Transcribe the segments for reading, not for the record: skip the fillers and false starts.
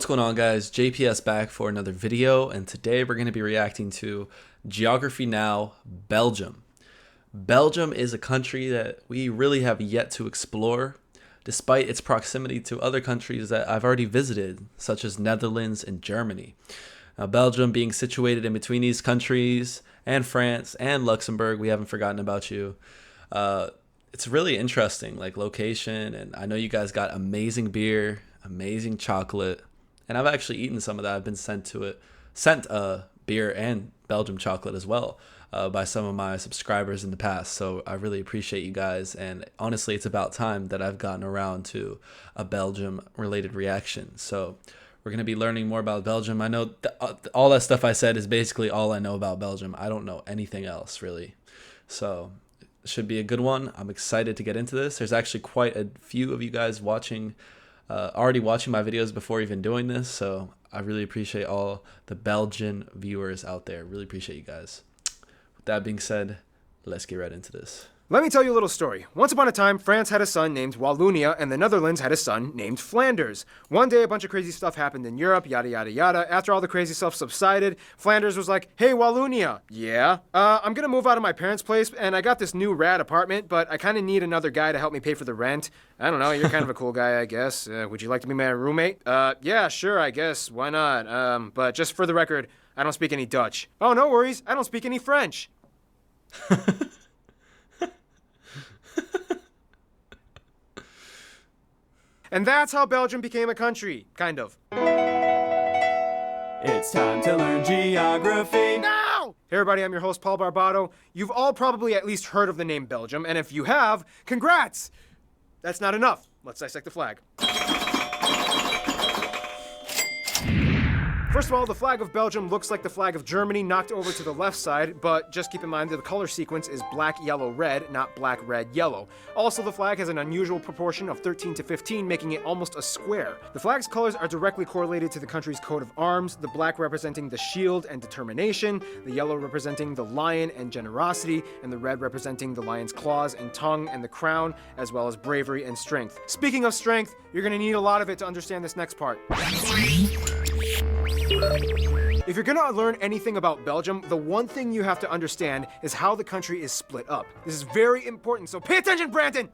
What's going on, guys? JPS back for another video, and today we're going to be reacting to Geography Now, Belgium. Belgium is a country that we really have yet to explore, despite its proximity to other countries that I've already visited, such as Netherlands and Germany. Now, Belgium being situated in between these countries, and France and Luxembourg, we haven't forgotten about you. It's really interesting, like location, and I know you guys got amazing beer, amazing chocolate. And I've actually eaten some of that. I've been sent beer and Belgium chocolate as well by some of my subscribers in the past. So I really appreciate you guys. And honestly, it's about time that I've gotten around to a Belgium related reaction. So we're going to be learning more about Belgium. I know all that stuff I said is basically all I know about Belgium. I don't know anything else really. So it should be a good one. I'm excited to get into this. There's actually quite a few of you guys watching already watching my videos before even doing this, so I really appreciate all the Belgian viewers out there. Really appreciate you guys. With that being said, let's get right into this. Let me tell you a little story. Once upon a time, France had a son named Wallonia, and the Netherlands had a son named Flanders. One day, a bunch of crazy stuff happened in Europe, yada yada yada. After all the crazy stuff subsided, Flanders was like, "Hey, Wallonia, yeah? I'm gonna move out of my parents' place, and I got this new rad apartment, but I kinda need another guy to help me pay for the rent. I don't know, you're kind of a cool guy, I guess. Would you like to be my roommate? Yeah, sure, I guess. Why not? But just for the record, I don't speak any Dutch. Oh, no worries, I don't speak any French." And that's how Belgium became a country, kind of. It's time to learn geography. Now! Hey everybody, I'm your host, Paul Barbato. You've all probably at least heard of the name Belgium, and if you have, congrats! That's not enough. Let's dissect the flag. First of all, the flag of Belgium looks like the flag of Germany knocked over to the left side, but just keep in mind that the color sequence is black, yellow, red, not black, red, yellow. Also, the flag has an unusual proportion of 13 to 15, making it almost a square. The flag's colors are directly correlated to the country's coat of arms, the black representing the shield and determination, the yellow representing the lion and generosity, and the red representing the lion's claws and tongue and the crown, as well as bravery and strength. Speaking of strength, you're going to need a lot of it to understand this next part. If you're gonna learn anything about Belgium, the one thing you have to understand is how the country is split up. This is very important, so pay attention, Brandon!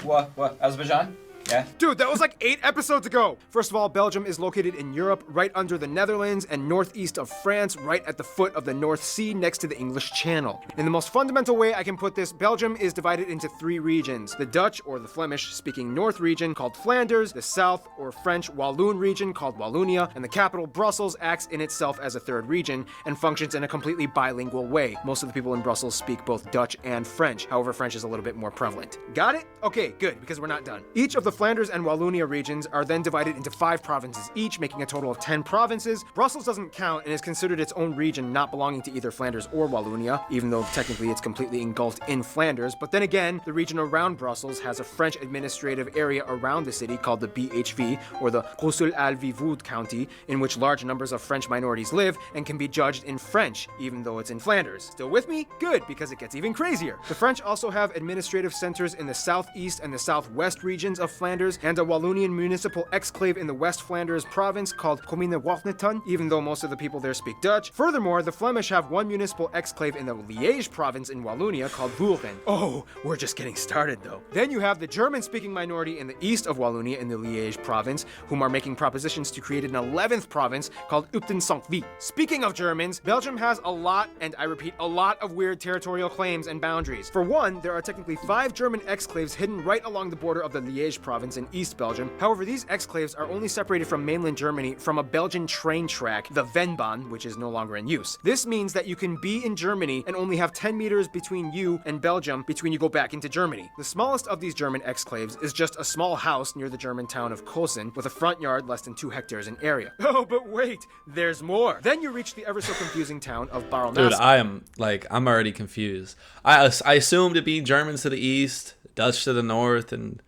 What? Azerbaijan? Yeah. Dude, that was like 8 episodes ago! First of all, Belgium is located in Europe, right under the Netherlands, and northeast of France, right at the foot of the North Sea, next to the English Channel. In the most fundamental way I can put this, Belgium is divided into 3 regions. The Dutch, or the Flemish-speaking North region, called Flanders, the South, or French Walloon region, called Wallonia, and the capital, Brussels, acts in itself as a 3rd region, and functions in a completely bilingual way. Most of the people in Brussels speak both Dutch and French, however, French is a little bit more prevalent. Got it? Okay, good, because we're not done. Each of the Flanders and Wallonia regions are then divided into 5 provinces each, making a total of 10 provinces. Brussels doesn't count and is considered its own region, not belonging to either Flanders or Wallonia, even though technically it's completely engulfed in Flanders. But then again, the region around Brussels has a French administrative area around the city called the BHV, or the Bruxelles-Alvivoud County, in which large numbers of French minorities live and can be judged in French, even though it's in Flanders. Still with me? Good, because it gets even crazier. The French also have administrative centers in the southeast and the southwest regions of Flanders, and a Wallonian municipal exclave in the West Flanders province called Commune Warneton, even though most of the people there speak Dutch. Furthermore, the Flemish have one municipal exclave in the Liège province in Wallonia called Voeren. Oh, we're just getting started though. Then you have the German-speaking minority in the east of Wallonia in the Liège province, whom are making propositions to create an 11th province called Uten-Saint-Vie. Speaking of Germans, Belgium has a lot, and I repeat, a lot of weird territorial claims and boundaries. For one, there are technically 5 German exclaves hidden right along the border of the Liège province in East Belgium. However, these exclaves are only separated from mainland Germany from a Belgian train track, the Venbahn, which is no longer in use. This means that you can be in Germany and only have 10 meters between you and Belgium between you go back into Germany. The smallest of these German exclaves is just a small house near the German town of Kosen with a front yard less than 2 hectares in area. Oh, but wait, there's more. Then you reach the ever so confusing town of Baroness. Dude, I'm already confused. I assumed to be Germans to the east, Dutch to the north, and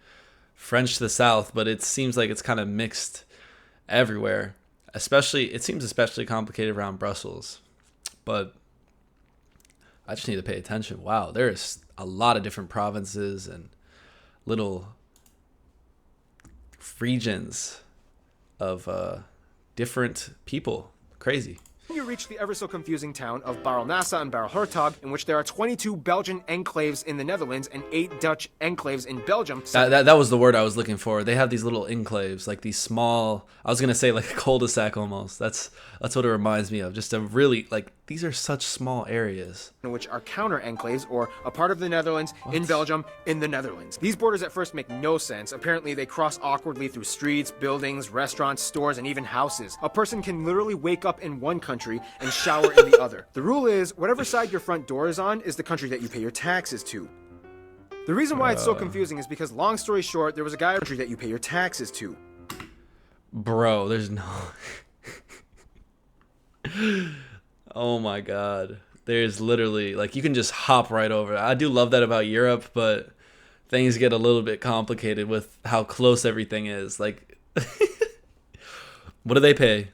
French to the south, but it seems like it's kind of mixed everywhere. It seems especially complicated around Brussels. But I just need to pay attention. Wow, there's a lot of different provinces and little regions of different people. Crazy. You reach the ever so confusing town of Barelnassa and Barelhertog, in which there are 22 Belgian enclaves in the Netherlands and 8 Dutch enclaves in Belgium. That was the word I was looking for. They have these little enclaves, like these small, I was gonna say like a cul-de-sac almost. That's what it reminds me of. Just a really, like, these are such small areas. Which are counter enclaves, or a part of the Netherlands in Belgium in the Netherlands. These borders at first make no sense. Apparently they cross awkwardly through streets, buildings, restaurants, stores, and even houses. A person can literally wake up in one country and shower in the other. The rule is, whatever side your front door is on is the country that you pay your taxes to. The reason why it's so confusing is because, long story short, there was a guy country that you pay your taxes to. Bro, there's no... Oh my god. There's literally, like, you can just hop right over it. I do love that about Europe, but things get a little bit complicated with how close everything is. Like, what do they pay?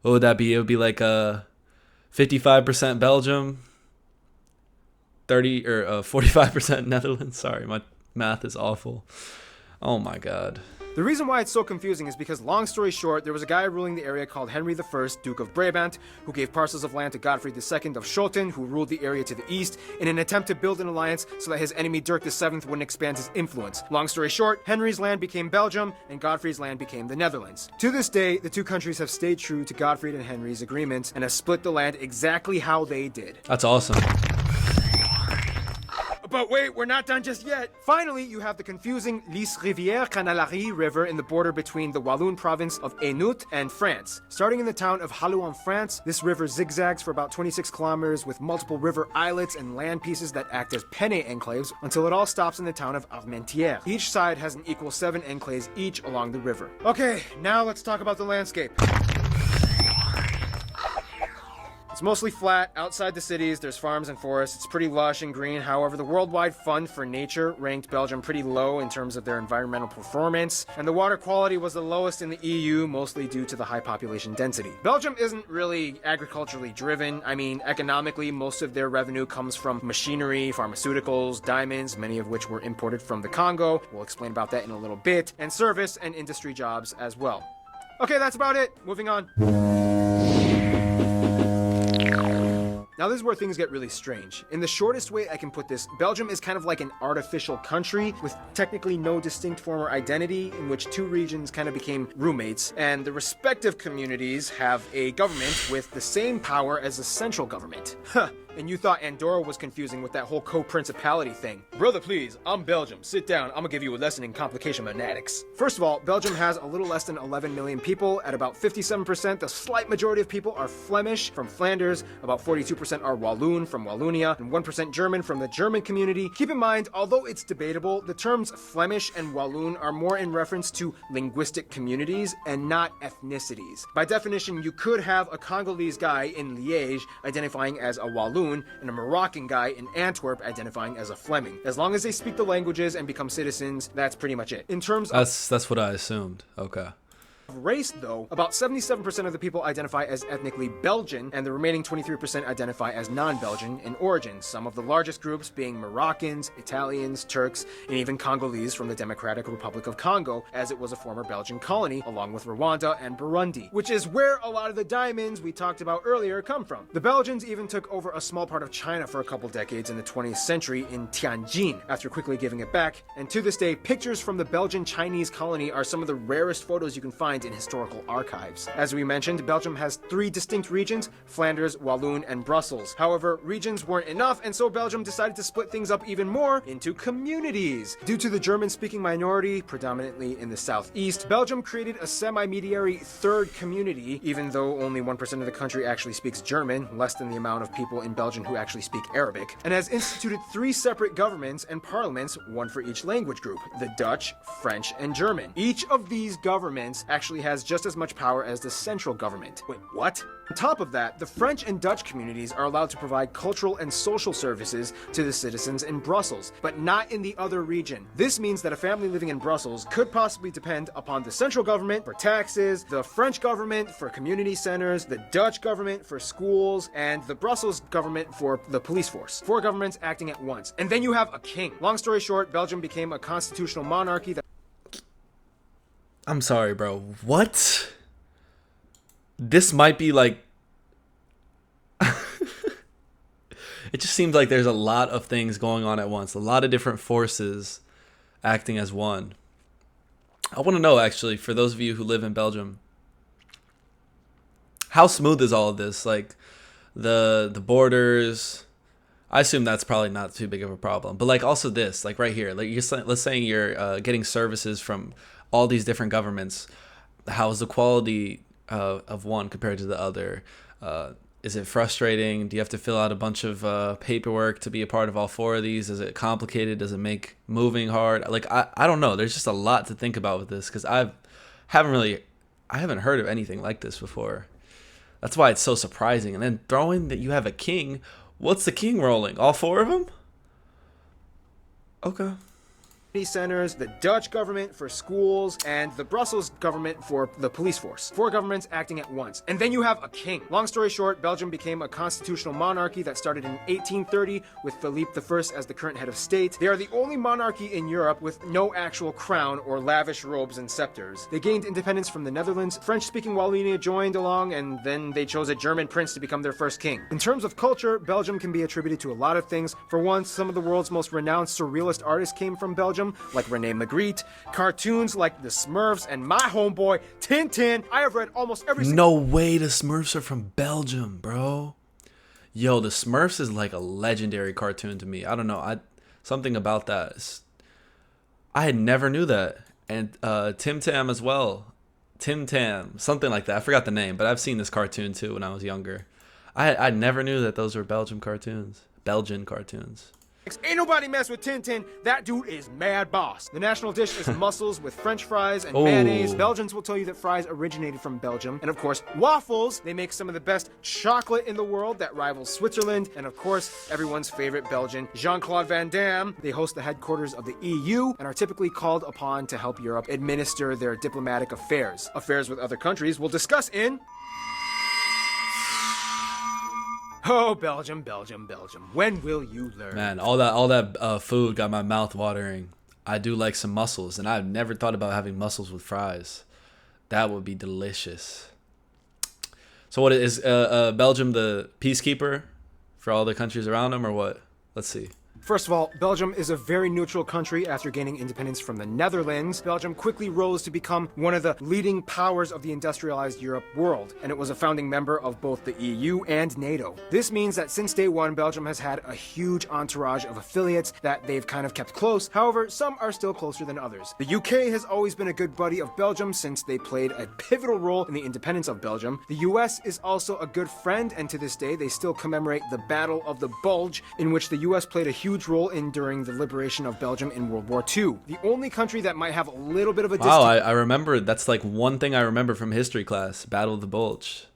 What would that be? It would be like 55% Belgium, 30 or 45% Netherlands. Sorry, my math is awful. Oh my god. The reason why it's so confusing is because, long story short, there was a guy ruling the area called Henry I, Duke of Brabant, who gave parcels of land to Godfrey II of Schoten, who ruled the area to the east, in an attempt to build an alliance so that his enemy Dirk VII wouldn't expand his influence. Long story short, Henry's land became Belgium, and Godfrey's land became the Netherlands. To this day, the two countries have stayed true to Godfrey and Henry's agreements and have split the land exactly how they did. That's awesome. But wait, we're not done just yet. Finally, you have the confusing Lys Rivière Canalari River in the border between the Walloon province of Hainaut and France. Starting in the town of Halleux in France, this river zigzags for about 26 kilometers with multiple river islets and land pieces that act as penne enclaves until it all stops in the town of Armentières. Each side has an equal 7 enclaves each along the river. Okay, now let's talk about the landscape. It's mostly flat. Outside the cities, there's farms and forests. It's pretty lush and green. However, the Worldwide Fund for Nature ranked Belgium pretty low in terms of their environmental performance, and the water quality was the lowest in the EU, mostly due to the high population density. Belgium isn't really agriculturally driven. I mean, economically, most of their revenue comes from machinery, pharmaceuticals, diamonds, many of which were imported from the Congo. We'll explain about that in a little bit, and service and industry jobs as well. Okay, that's about it. Moving on. Now this is where things get really strange. In the shortest way I can put this, Belgium is kind of like an artificial country with technically no distinct former identity, in which two regions kind of became roommates, and the respective communities have a government with the same power as the central government. Huh. And you thought Andorra was confusing with that whole co-principality thing. Brother, please, I'm Belgium. Sit down, I'm gonna give you a lesson in complication monadics. First of all, Belgium has a little less than 11 million people. At about 57%, the slight majority of people are Flemish from Flanders, about 42% are Walloon from Wallonia, and 1% German from the German community. Keep in mind, although it's debatable, the terms Flemish and Walloon are more in reference to linguistic communities and not ethnicities. By definition, you could have a Congolese guy in Liège identifying as a Walloon, and a Moroccan guy in Antwerp identifying as a Fleming. As long as they speak the languages and become citizens, that's pretty much it. In terms of That's what I assumed. Okay. race, though, about 77% of the people identify as ethnically Belgian, and the remaining 23% identify as non-Belgian in origin, some of the largest groups being Moroccans, Italians, Turks, and even Congolese from the Democratic Republic of Congo, as it was a former Belgian colony, along with Rwanda and Burundi, which is where a lot of the diamonds we talked about earlier come from. The Belgians even took over a small part of China for a couple decades in the 20th century in Tianjin, after quickly giving it back, and to this day, pictures from the Belgian-Chinese colony are some of the rarest photos you can find in historical archives. As we mentioned, Belgium has 3 distinct regions: Flanders, Walloon, and Brussels. However, regions weren't enough, and so Belgium decided to split things up even more into communities. Due to the German-speaking minority, predominantly in the southeast, Belgium created a semi-mediary third community, even though only 1% of the country actually speaks German, less than the amount of people in Belgium who actually speak Arabic, and has instituted 3 separate governments and parliaments, one for each language group: the Dutch, French, and German. Each of these governments actually has just as much power as the central government. Wait, what? On top of that, the French and Dutch communities are allowed to provide cultural and social services to the citizens in Brussels, but not in the other region. This means that a family living in Brussels could possibly depend upon the central government for taxes, the French government for community centers, the Dutch government for schools, and the Brussels government for the police force. 4 governments acting at once. And then you have a king. Long story short, Belgium became a constitutional monarchy that I'm sorry, bro. What? This might be like... It just seems like there's a lot of things going on at once. A lot of different forces acting as one. I want to know, actually, for those of you who live in Belgium, how smooth is all of this? Like, the borders... I assume that's probably not too big of a problem. But like also this, like right here, like let's say you're getting services from all these different governments. How is the quality of one compared to the other? Is it frustrating? Do you have to fill out a bunch of paperwork to be a part of all four of these? Is it complicated? Does it make moving hard? Like I don't know. There's just a lot to think about with this because I haven't heard of anything like this before. That's why it's so surprising. And then throwing that you have a king. What's the king rolling? All four of them? Okay. Centers, the Dutch government for schools, and the Brussels government for the police force. Four governments acting at once. And then you have a king. Long story short, Belgium became a constitutional monarchy that started in 1830 with Philippe I as the current head of state. They are the only monarchy in Europe with no actual crown or lavish robes and scepters. They gained independence from the Netherlands. French-speaking Wallonia joined along, and then they chose a German prince to become their first king. In terms of culture, Belgium can be attributed to a lot of things. For one, some of the world's most renowned surrealist artists came from Belgium, like René Magritte, cartoons like the Smurfs, and my homeboy, Tintin. I have read almost every No way the Smurfs are from Belgium, bro. Yo, the Smurfs is like a legendary cartoon to me. I don't know. Something about that. I had never knew that. And Tim Tam as well. Tim Tam, something like that. I forgot the name, but I've seen this cartoon too when I was younger. I never knew that those were Belgian cartoons. Ain't nobody mess with Tintin. That dude is mad boss. The national dish is mussels with French fries and mayonnaise. Belgians will tell you that fries originated from Belgium. And of course, waffles. They make some of the best chocolate in the world that rivals Switzerland. And of course, everyone's favorite Belgian, Jean-Claude Van Damme. They host the headquarters of the EU and are typically called upon to help Europe administer their diplomatic affairs. Affairs with other countries we'll discuss in... Oh, Belgium. When will you learn? Man, all that food got my mouth watering. I do like some mussels, and I've never thought about having mussels with fries. That would be delicious. So what is Belgium the peacekeeper for all the countries around them, or what? Let's see. First of all, Belgium is a very neutral country after gaining independence from the Netherlands. Belgium quickly rose to become one of the leading powers of the industrialized Europe world, and it was a founding member of both the EU and NATO. This means that since day one, Belgium has had a huge entourage of affiliates that they've kind of kept close. However, some are still closer than others. The UK has always been a good buddy of Belgium since they played a pivotal role in the independence of Belgium. The US is also a good friend, and to this day, they still commemorate the Battle of the Bulge, in which the US played a huge role in during the liberation of Belgium in World War II. The only country that might have a little bit of a distance... Wow, I remember. That's like one thing I remember from history class. Battle of the Bulge.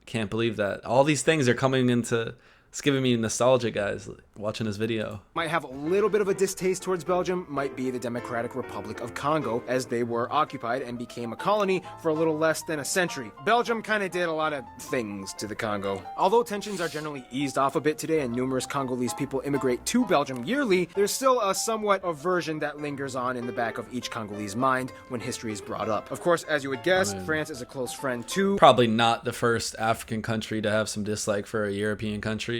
Can't believe that. All these things are coming into... It's giving me nostalgia, guys, watching this video. Might have a little bit of a distaste towards Belgium might be the Democratic Republic of Congo, as they were occupied and became a colony for a little less than a century. Belgium kind of did a lot of things to the Congo. Although tensions are generally eased off a bit today and numerous Congolese people immigrate to Belgium yearly, there's still a somewhat aversion that lingers on in the back of each Congolese mind when history is brought up. Of course, as you would guess, France is a close friend too. Probably not the first African country to have some dislike for a European country.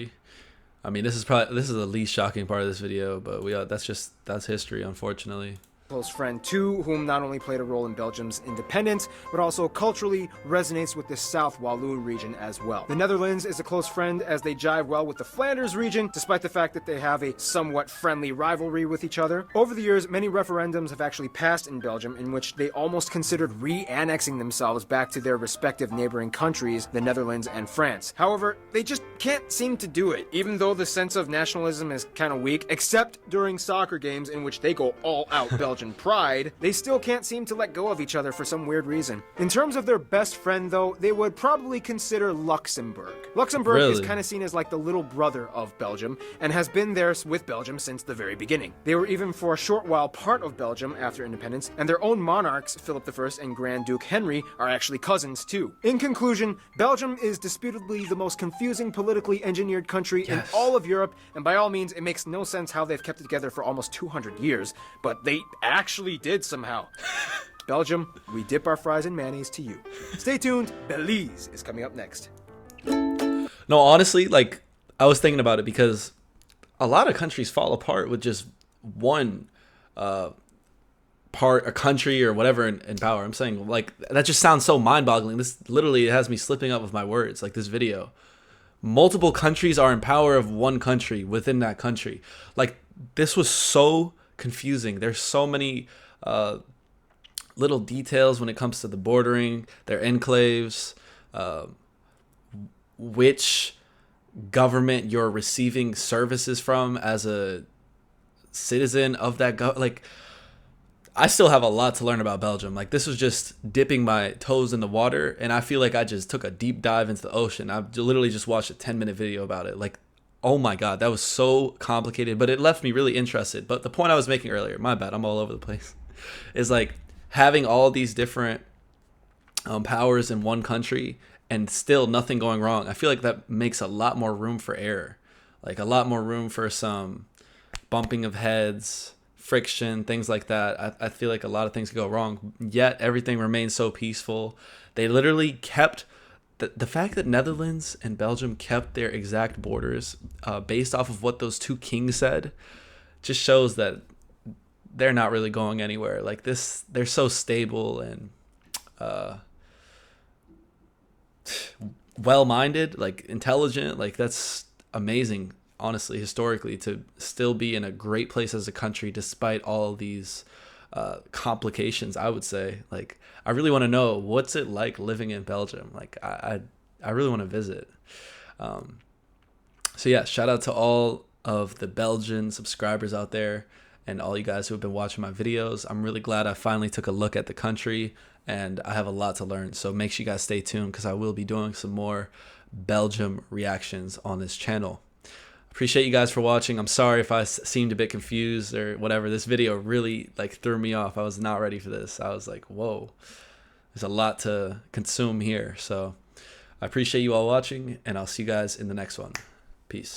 I mean, this is the least shocking part of this video, but that's history, unfortunately. Close friend too, whom not only played a role in Belgium's independence, but also culturally resonates with the South Walloon region as well. The Netherlands is a close friend as they jive well with the Flanders region, despite the fact that they have a somewhat friendly rivalry with each other. Over the years, many referendums have actually passed in Belgium in which they almost considered re-annexing themselves back to their respective neighboring countries, the Netherlands and France. However, they just can't seem to do it, even though the sense of nationalism is kind of weak, except during soccer games in which they go all out Belgian pride. They still can't seem to let go of each other for some weird reason. In terms of their best friend, though, they would probably consider Luxembourg. Luxembourg is kind of seen as like the little brother of Belgium and has been there with Belgium since the very beginning. They were even for a short while part of Belgium after independence, and their own monarchs, Philip I and Grand Duke Henry, are actually cousins too. In conclusion, Belgium is disputably the most confusing politically engineered country in all of Europe, and by all means, it makes no sense how they've kept it together for almost 200 years, but they actually did somehow. Belgium, we dip our fries in mayonnaise to you. Stay tuned. Belize is coming up next. No, honestly, like I was thinking about it because a lot of countries fall apart with just one part, a country or whatever in power. I'm saying, like, that just sounds so mind-boggling. This literally has me slipping up with my words, like this video. Multiple countries are in power of one country within that country. Like, this was so confusing. There's so many little details when it comes to the bordering, their enclaves, which government you're receiving services from as a citizen of that like, I still have a lot to learn about Belgium. Like, this was just dipping my toes in the water, and I feel like I just took a deep dive into the ocean. I literally just watched a 10-minute video about it. Like, oh my god, that was so complicated, but it left me really interested. But the point I was making earlier, my bad, I'm all over the place, is like having all these different powers in one country and still nothing going wrong. I feel like that makes a lot more room for error, like a lot more room for some bumping of heads, friction, things like that. I feel like a lot of things could go wrong, yet everything remains so peaceful. They literally kept the fact that Netherlands and Belgium kept their exact borders based off of what those two kings said just shows that they're not really going anywhere. Like, this, they're so stable and well-minded, like intelligent. Like, that's amazing, honestly, historically, to still be in a great place as a country despite all these complications. I would say, like, I really want to know what's it like living in Belgium. Like, I really want to visit. So yeah, shout out to all of the Belgian subscribers out there and all you guys who have been watching my videos. I'm really glad I finally took a look at the country, and I have a lot to learn. So make sure you guys stay tuned, because I will be doing some more Belgium reactions on this channel. Appreciate you guys for watching. I'm sorry if I seemed a bit confused or whatever. This video really, like, threw me off. I was not ready for this. I was like, whoa, there's a lot to consume here. So I appreciate you all watching, and I'll see you guys in the next one. Peace.